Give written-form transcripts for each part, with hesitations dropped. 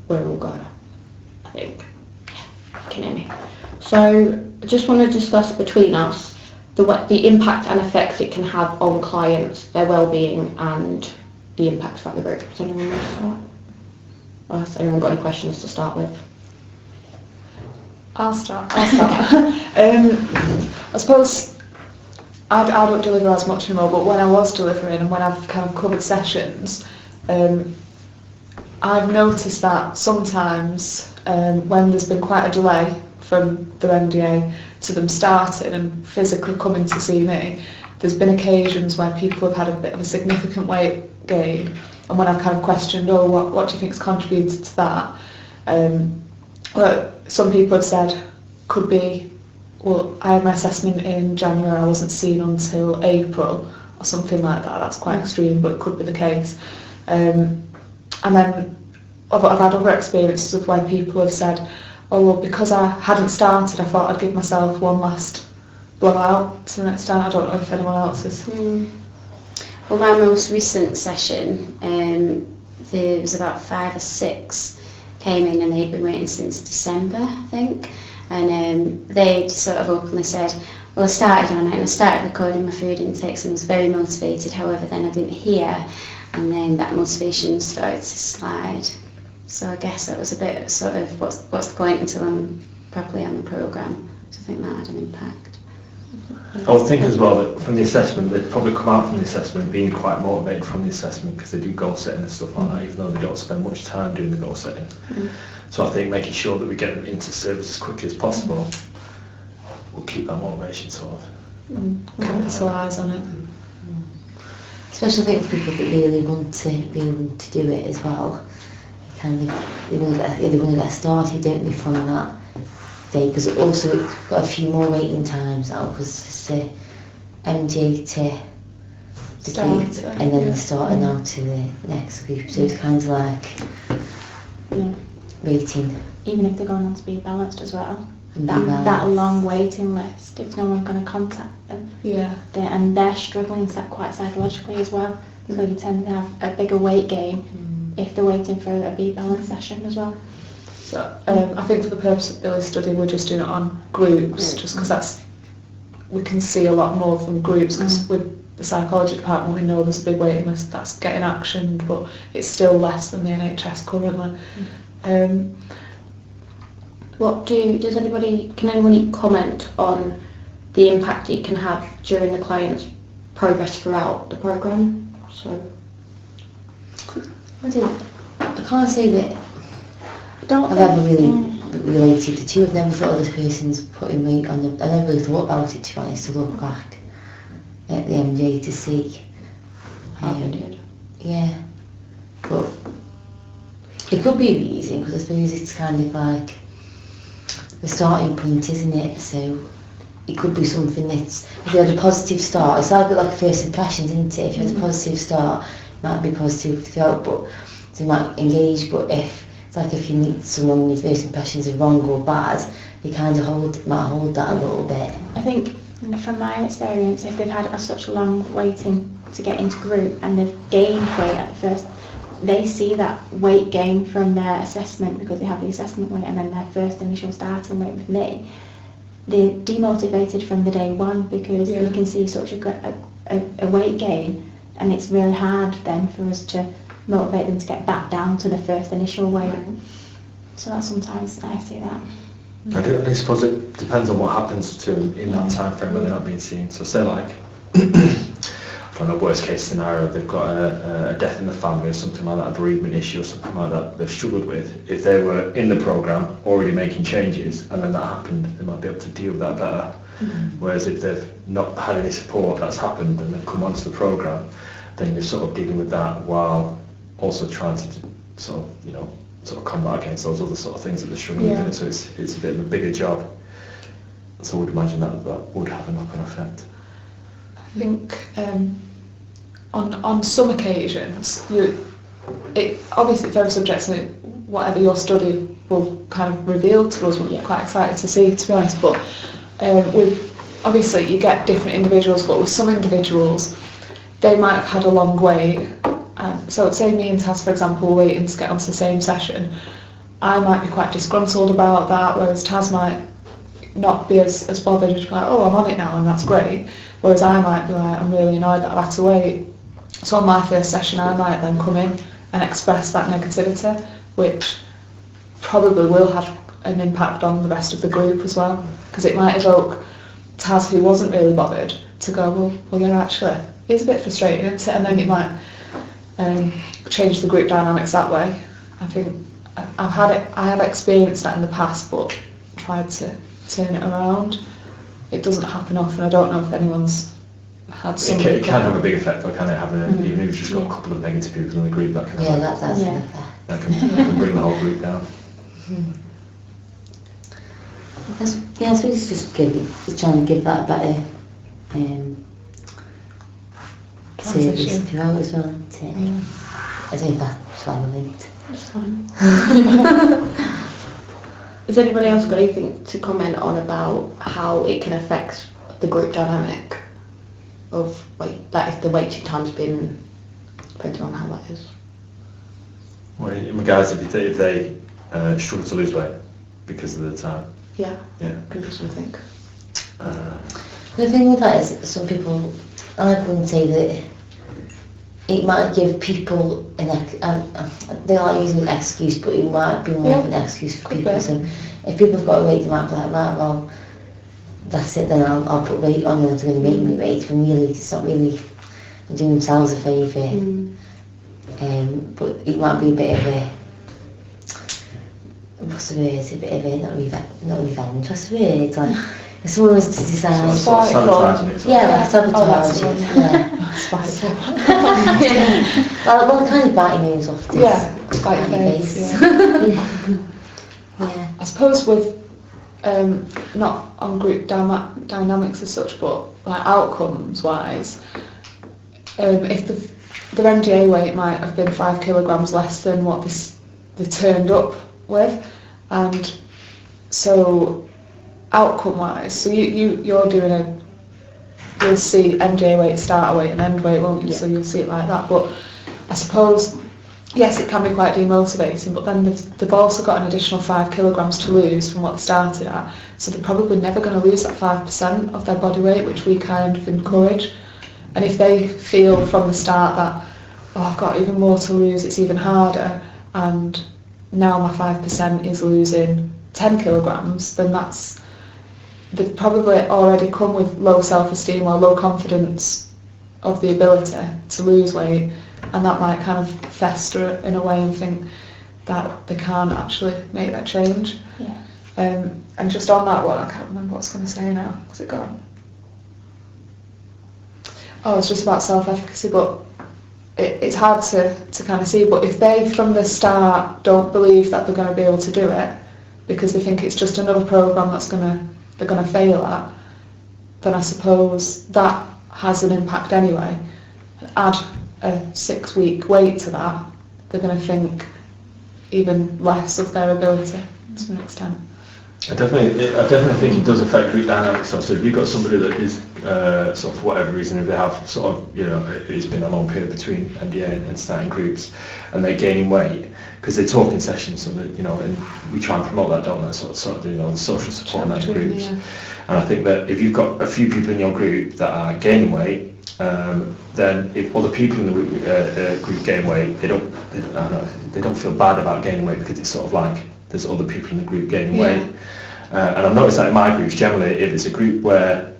we're all good, I think. Can hear me? So I just want to discuss between us the impact and effects it can have on clients, their well-being, and the impact throughout the group. Does anyone want to start? Or has anyone got any questions to start with? I'll start. I suppose I don't deliver as much anymore, but when I was delivering and when I've kind of covered sessions, I've noticed that sometimes when there's been quite a delay from the MDA to them starting and physically coming to see me, there's been occasions where people have had a bit of a significant weight gain, and when I've kind of questioned, what do you think's contributed to that? Well, some people have said could be, well, I had my assessment in January, I wasn't seen until April or something like that. That's quite extreme, but it could be the case. And then I've had other experiences of where people have said, oh, well, because I hadn't started, I thought I'd give myself one last blowout to the next time. I don't know if anyone else is. Well, my most recent session, there was about 5 or 6 came in and they'd been waiting since December, I think. And they sort of openly said, well, I started on it and I started recording my food intakes and was very motivated. However, then I didn't hear, and then that motivation started to slide. So I guess that was a bit sort of what's the point until I'm properly on the programme. So I think that had an impact. I would think as well that from the assessment, they'd probably come out from the assessment being quite motivated from the assessment because they do goal setting and stuff like that, even though they don't spend much time doing the goal setting. So I think making sure that we get them into service as quickly as possible will keep that motivation sort of. Capitalise on it. Especially I think for people that really want to be able to do it as well. Kind of, they want to get started, don't they, from that day? Because also it's got a few more waiting times now because it's the MJ to keep, and then the starter now to the next group. So it's kind of like waiting. Even if they're going on to be balanced as well. That long waiting list, if no one's going to contact them, and they're struggling quite psychologically as well, so you tend to have a bigger weight gain if they're waiting for a B balance session as well. So I think for the purpose of Billy's study, we're just doing it on groups, just because we can see a lot more from groups, because with the psychology department we know there's a big waiting list that's getting actioned, but it's still less than the NHS currently. Can anyone comment on the impact it can have during the client's progress throughout the programme? So I can't say that I've ever really related the two. I've never thought of this person's putting weight on them. I never really thought about it, to be honest, to look back at the MJ to see how they did. Yeah, but it could be a reason, because I suppose it's kind of like the starting point, isn't it? So it could be something that's, if you had a positive start, it's a bit like first impressions, isn't it? If you had a positive start, it might be positive throughout, but they might engage. But if it's like if you meet someone and your first impressions are wrong or bad, you kind of might hold that a little bit. I think from my experience, if they've had such a long waiting to get into group and they've gained weight at first, they see that weight gain from their assessment because they have the assessment weight and then their first initial starting weight with me. They're demotivated from the day one because you can see such a weight gain, and it's really hard then for us to motivate them to get back down to the first initial weight. So that's sometimes I see that. I suppose it depends on what happens to them in that time frame when they're not being seen. So say like, from a worst case scenario, they've got a death in the family or something like that, a bereavement issue or something like that they've struggled with. If they were in the programme already making changes and then that happened, they might be able to deal with that better. Whereas if they've not had any support, that's happened and they've come onto the programme, then you're sort of dealing with that while also trying to sort of combat against those other sort of things that they're struggling with. So it's a bit of a bigger job. So I would imagine that would have a knock-on effect. I think on some occasions, obviously it's very subjective, whatever your study will kind of reveal to us, we're quite excited to see, to be honest, but obviously you get different individuals, but with some individuals, they might have had a long wait. So say me and Taz, for example, were waiting to get onto the same session, I might be quite disgruntled about that, whereas Taz might not be as bothered, just like, oh, I'm on it now and that's great. Whereas I might be like, I'm really annoyed that I've had to wait. So on my first session, I might then come in and express that negativity, which probably will have an impact on the rest of the group as well, because it might evoke Taz, who wasn't really bothered, to go, well, you're actually, it's a bit frustrating, isn't it? And then it might change the group dynamics that way. I think I have experienced that in the past, but tried to turn it around. It doesn't happen often. I don't know if anyone's had some. It can have a big effect, or can it have even if you've just got a couple of negative people in the group, that can Yeah, have, that's Yeah. that can bring the whole group down. I suppose it's just trying to give that a better service Transition. throughout as well. I don't know if that's why we're linked. That's fine. Has anybody else got anything to comment on about how it can affect the group dynamic of that if the waiting time's been, depending on how that is? Well, in regards if they struggle to lose weight because of the time. Yeah, Yeah. can be something. The thing with that is some people, I wouldn't say that it might give people they like using an excuse, but it might be more of an excuse for Could people. be. So if people have got a weight, they might be like, right, well, that's it then, I'll put weight on you, it's going to make me weight, when really it's not really doing themselves a favour. But it might be a bit of a, what's the word, a bit of a, not revenge, what's the word, like, if someone was to decide, Sabotaging it. yeah, like that's sabotage, the one. yeah. Well, kind of biting names off this. Yeah, spite your face, Yeah. I suppose with not on group dynamics as such, but like outcomes wise, if the MDA weight might have been 5 kilograms less than what they turned up with, and so outcome wise, so you're doing you'll see MDA weight, starter weight and end weight, won't you? Yeah. So you'll see it like that. But I suppose, yes, it can be quite demotivating, but then they've also got an additional 5 kilograms to lose from what they started at, so they're probably never going to lose that 5% of their body weight, which we kind of encourage. And if they feel from the start that, oh, I've got even more to lose, it's even harder, and now my 5% is losing 10 kilograms, then they've probably already come with low self-esteem or low confidence of the ability to lose weight, and that might kind of fester in a way and think that they can't actually make that change. Yeah. And just on that one, I can't remember what I was going to say now. What's it gone? Oh, it's just about self-efficacy, but it's hard to kind of see. But if they, from the start, don't believe that they're going to be able to do it, because they think it's just another programme they're going to fail at, then I suppose that has an impact anyway. Add a 6-week wait to that, they're going to think even less of their ability to an extent. I definitely think it does affect group dynamics. So if you've got somebody that is sort of for whatever reason, if they have sort of, it's been a long period between MDA and starting groups, and they're gaining weight, because they talk in sessions, so that, and we try and promote that, don't we? Sort of the social support in that groups. Yeah. And I think that if you've got a few people in your group that are gaining weight, then if other people in the group gain weight, they don't feel bad about gaining weight, because it's sort of like there's other people in the group gaining weight. And I've noticed that in my groups, generally, if it's a group where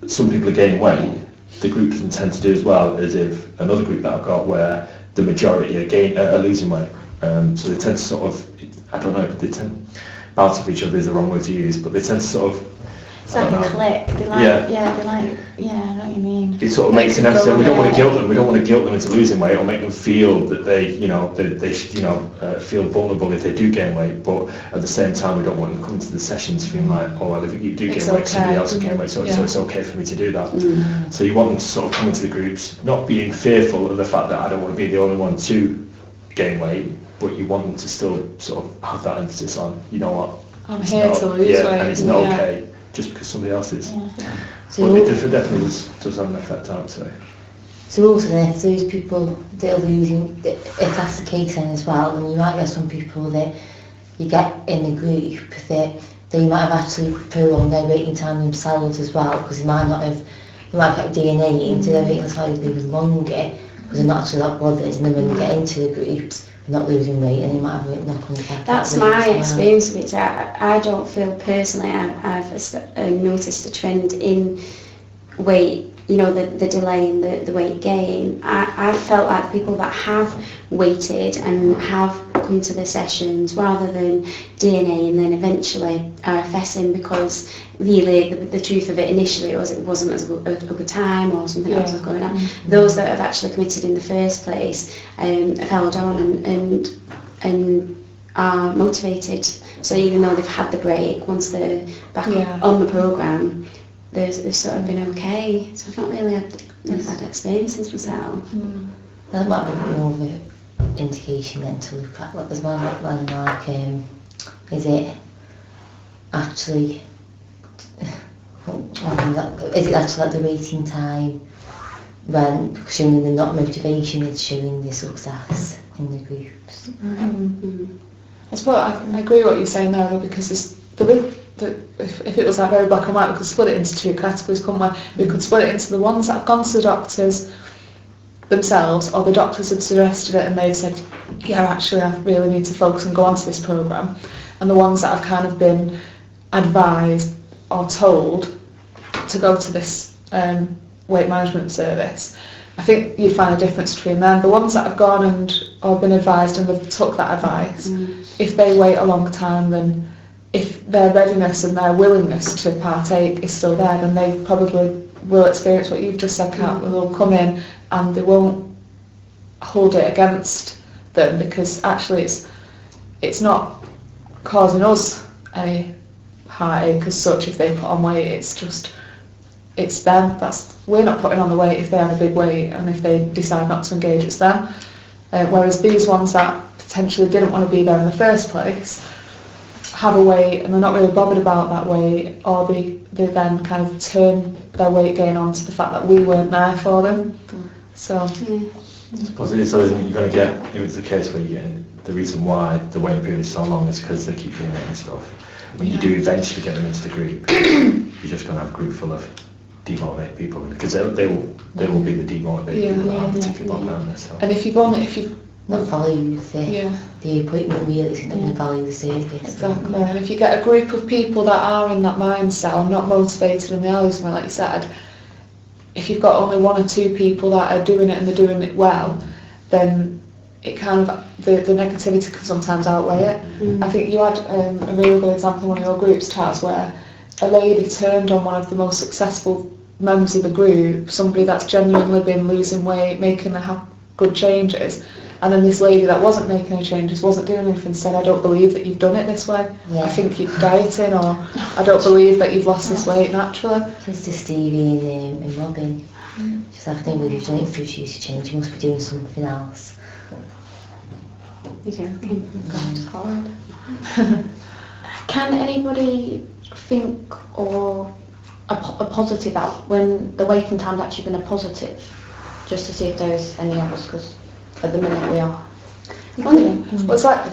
some people are gaining weight, the group doesn't tend to do as well as if another group that I've got where the majority are losing weight. So they tend to sort of, I don't know, they tend bounce off each other is the wrong word to use, but they tend to sort of, It's like a click. They like, Yeah. they like, I know what you mean. it sort of makes it necessary. We don't want to guilt them. We don't want to guilt them into losing weight or make them feel that they should, feel vulnerable if they do gain weight. But at the same time, we don't want them coming to the sessions feeling like, oh, well, if you do gain It's weight, somebody okay. else will gain weight, so Yeah. it's okay for me to do that. So you want them to sort of come into the groups, not being fearful of the fact that I don't want to be the only one to gain weight, but you want them to still sort of have that emphasis on, you know what, I'm it's here not- to lose yeah, weight. and it's not okay just because somebody else is. Yeah. So, But it definitely does have an effect, I would say. so also then if those people that are losing, if that's the case then as well, then you might get some people that you get in a group that they might have actually prolonged their waiting time themselves as well, because they might have got DNA into their waiting time even longer, because they're not actually that bothered, and then when they get into the groups, they're not losing weight, and they might have a knock-on effect. That's my experience of it. I don't feel personally I've noticed a trend in weight, you know, the delay in the weight gain. I felt like people that have waited and have come to the sessions rather than DNA and then eventually RFSing, because really the truth of it initially it wasn't as a good time or something else was going on. Those that have actually committed in the first place have held on and are motivated. So even though they've had the break, once they're back on the programme, they've sort of been okay. So I've not really had experiences myself. That might be more of an indication then to look at, like, as well, like is it actually is it actually like the waiting time when showing the not motivation, it's showing the success in the groups? I suppose I agree with what you're saying there, though, because if it was like very black and white, we could split it into two categories, couldn't we? We could split it into the ones that have gone to the doctors themselves, or the doctors had suggested it and they'd said, yeah, actually I really need to focus and go onto this programme, and the ones that have kind of been advised or told to go to this weight management service. I think you'd find a difference between them. The ones that have gone or been advised and they've took that advice, if they wait a long time, then if their readiness and their willingness to partake is still there, then they probably will experience what you've just said, Kat. They'll come in and they won't hold it against them, because actually it's not causing us any heartache as such if they put on weight. It's them. We're not putting on the weight if they have a big weight, and if they decide not to engage, it's them. Whereas these ones that potentially didn't want to be there in the first place have a weight and they're not really bothered about that weight, or they then kind of turn their weight gain onto the fact that we weren't there for them. So I suppose it is, so isn't it? You're going to get, if it's the case where you're getting, the reason why the waiting period is so long is because they keep doing it and stuff. When you do eventually get them into the group, you're just going to have a group full of demotivated people, because they will be the demotivated people that have particularly long around. So. And if you not value the appointment, really isn't going to value the service. Exactly. And if you get a group of people that are in that mindset or not motivated and they are something, like you said, if you've got only one or two people that are doing it and they're doing it well, then it kind of the negativity can sometimes outweigh it. I think you had a really good example in one of your groups, Taz, where a lady turned on one of the most successful members of the group, somebody that's genuinely been losing weight, making good changes, and then this lady that wasn't making any changes, wasn't doing anything, said, I don't believe that you've done it this way. I think you're dieting, or I don't believe that you've lost this weight naturally. It's to Stevie and Robin. Just I think you've done it through choose to change, you must be doing something else. Can anybody think or a positive out when the waiting time's actually been a positive, just to see if there's any others, because at the minute we are. Was that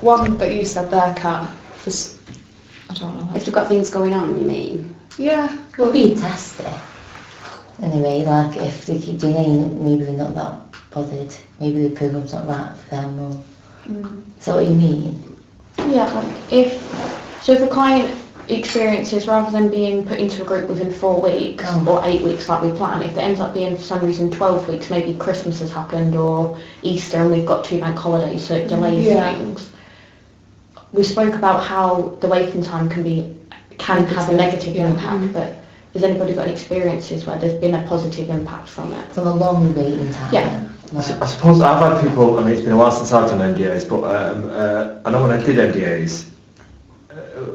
one that you said there, Kat? I don't know. If you've got things going on, you mean? Yeah. Could be a tester. Anyway, like if they keep doing it, maybe they're not that bothered. Maybe the programme's not right for them. Or is that what you mean? Yeah, like if a client experiences, rather than being put into a group within 4 weeks or 8 weeks like we plan, if it ends up being for some reason 12 weeks, maybe Christmas has happened or Easter and we've got 2 bank holidays, so it delays things. We spoke about how the waiting time can have a negative impact, but has anybody got any experiences where there's been a positive impact from it? From a long waiting time. Yeah. I suppose I've had people, I mean it's been a while since I've done NDAs, but I know when I did NDAs,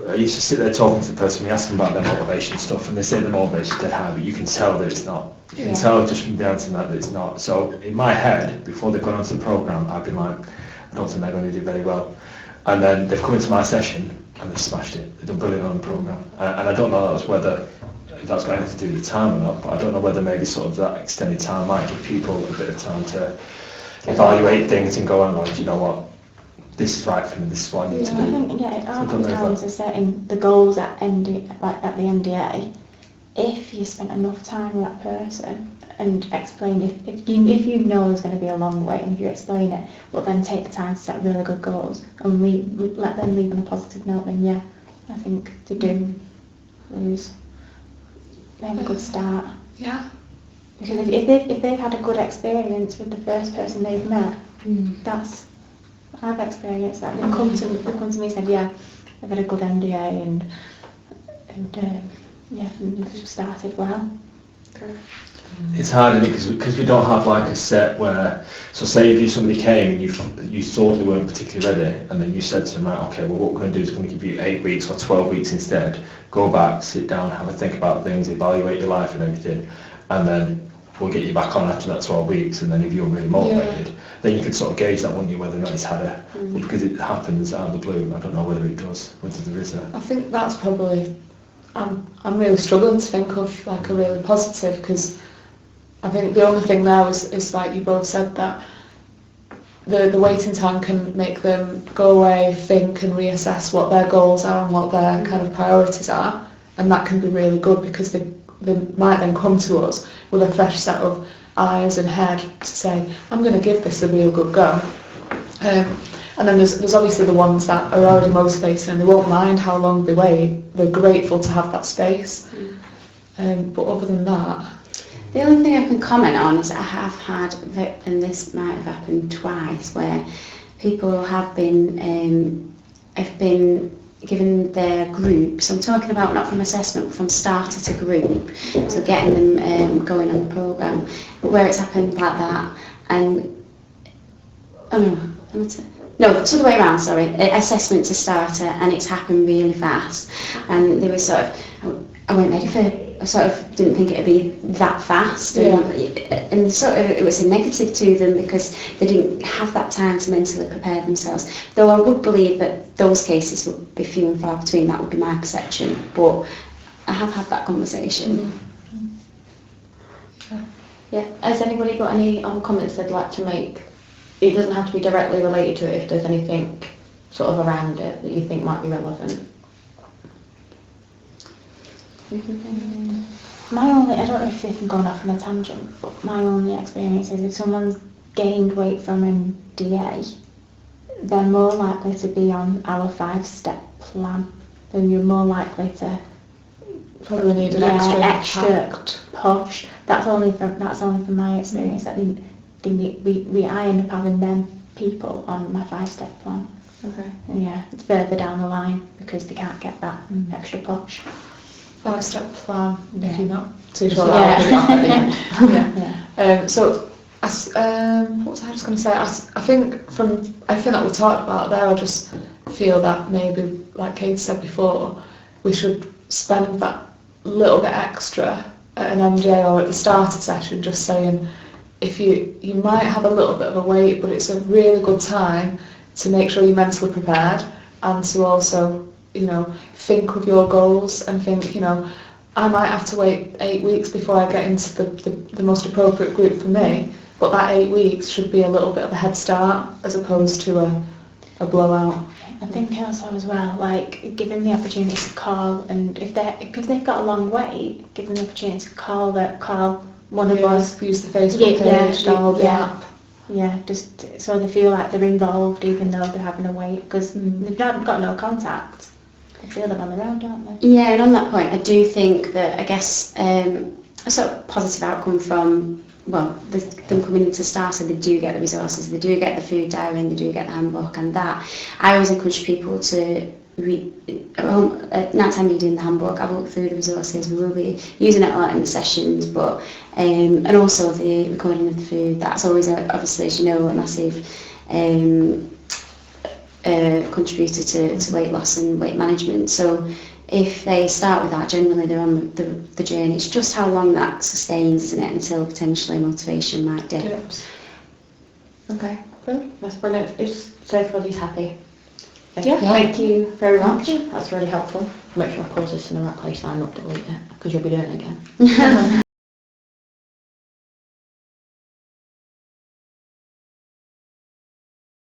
I used to sit there talking to the person, we asked them about their motivation stuff, and they say the motivation's dead high, but you can tell that it's not. You can tell just from the answer that it's not. So in my head, before they've gone onto the programme, I've been like, I don't think they're going to do very well. And then they've come into my session and they've smashed it. They've done brilliant on the programme. And I don't know whether that's got anything to do with the time or not, but I don't know whether maybe sort of that extended time might give people a bit of time to evaluate things and go on, like, you know what, this is right for me, this is what I need to I do. think, yeah, it So I all don't comes know if down that- to setting the goals at the NDA. If you spent enough time with that person and explain, if you know there's going to be a long wait and if you explain it, but then take the time to set really good goals and let them leave on a positive note, then yeah, I think they do lose. They have a good start. Yeah. Because if they've had a good experience with the first person they've met, that's, I've experienced that. They've come to me and said, yeah, I've had a good MDA and yeah, we've started well. It's hard because we don't have like a set where, so say if somebody came and you thought they weren't particularly ready, and then you said to them, right, okay, well what we're going to do is going to give you 8 weeks or 12 weeks instead. Go back, sit down, have a think about things, evaluate your life and everything, and then we'll get you back on after that 12 weeks. And then if you're really motivated, then you could sort of gauge that, wouldn't you, whether or not it's had a, because it happens out of the blue. I don't know whether it does, whether there is a. I think that's probably, I'm really struggling to think of like a really positive, because I think the only thing there is like you both said, that the waiting time can make them go away, think and reassess what their goals are and what their kind of priorities are, and that can be really good because they might then come to us with a fresh set of eyes and head to say, I'm going to give this a real good go. And then there's obviously the ones that are already motivated and they won't mind how long they wait. They're grateful to have that space. But other than that, the only thing I can comment on is I have had, and this might have happened twice, where people have been given their groups. I'm talking about not from assessment, but from starter to group, so getting them going on the programme, where it's happened like that. And no, it's the other way around, sorry. Assessment to starter, and it's happened really fast. And they were sort of, I weren't ready for, I sort of didn't think it'd be that fast. And sort of it was a negative to them because they didn't have that time to mentally prepare themselves. Though I would believe that those cases would be few and far between, that would be my perception. But I have had that conversation. Yeah. Has anybody got any comments they'd like to make? It doesn't have to be directly related to it if there's anything sort of around it that you think might be relevant. My only, I don't know if this is going off on a tangent, but my only experience is if someone's gained weight from MDA, they're more likely to be on our 5-step plan, then you're more likely to probably need an extra push. That's only from my experience. That I end up having them people on my 5-step plan. Okay. And yeah, it's further down the line because they can't get that extra push. 5-step plan, if you're not too Yeah. sure that. So, what was I just going to say? I think everything that we talked about there, I just feel that maybe, like Kate said before, we should spend that little bit extra at an MJ or at the starter session, just saying, if you might have a little bit of a wait, but it's a really good time to make sure you're mentally prepared and to also, think of your goals and think, I might have to wait 8 weeks before I get into the most appropriate group for me, but that 8 weeks should be a little bit of a head start as opposed to a blowout. I think also as well, like, give them the opportunity to call, and if they've got a long wait, give them the opportunity to call one of us. Use the Facebook page, download the app. Yeah, just so they feel like they're involved even though they're having a wait, because they've got no contact. They feel them on their own, don't they? Yeah, and on that point, I do think that, I guess, a sort of positive outcome from, them coming into starter, they do get the resources, they do get the food diary, and they do get the handbook, and that. I always encourage people to read, night time reading the handbook. I look through the resources, we will be using it a lot in the sessions, but, and also the recording of the food, that's always, obviously, as you know, a massive contributor to weight loss and weight management. So if they start with that, generally they're on the journey. It's just how long that sustains, isn't it, until potentially motivation might dip. Yes. Okay, brilliant. That's brilliant. Is so everybody's happy? Yeah. Thank you very much. That's really helpful. Make sure I pause this in the right place and not delete it, because you'll be doing it again.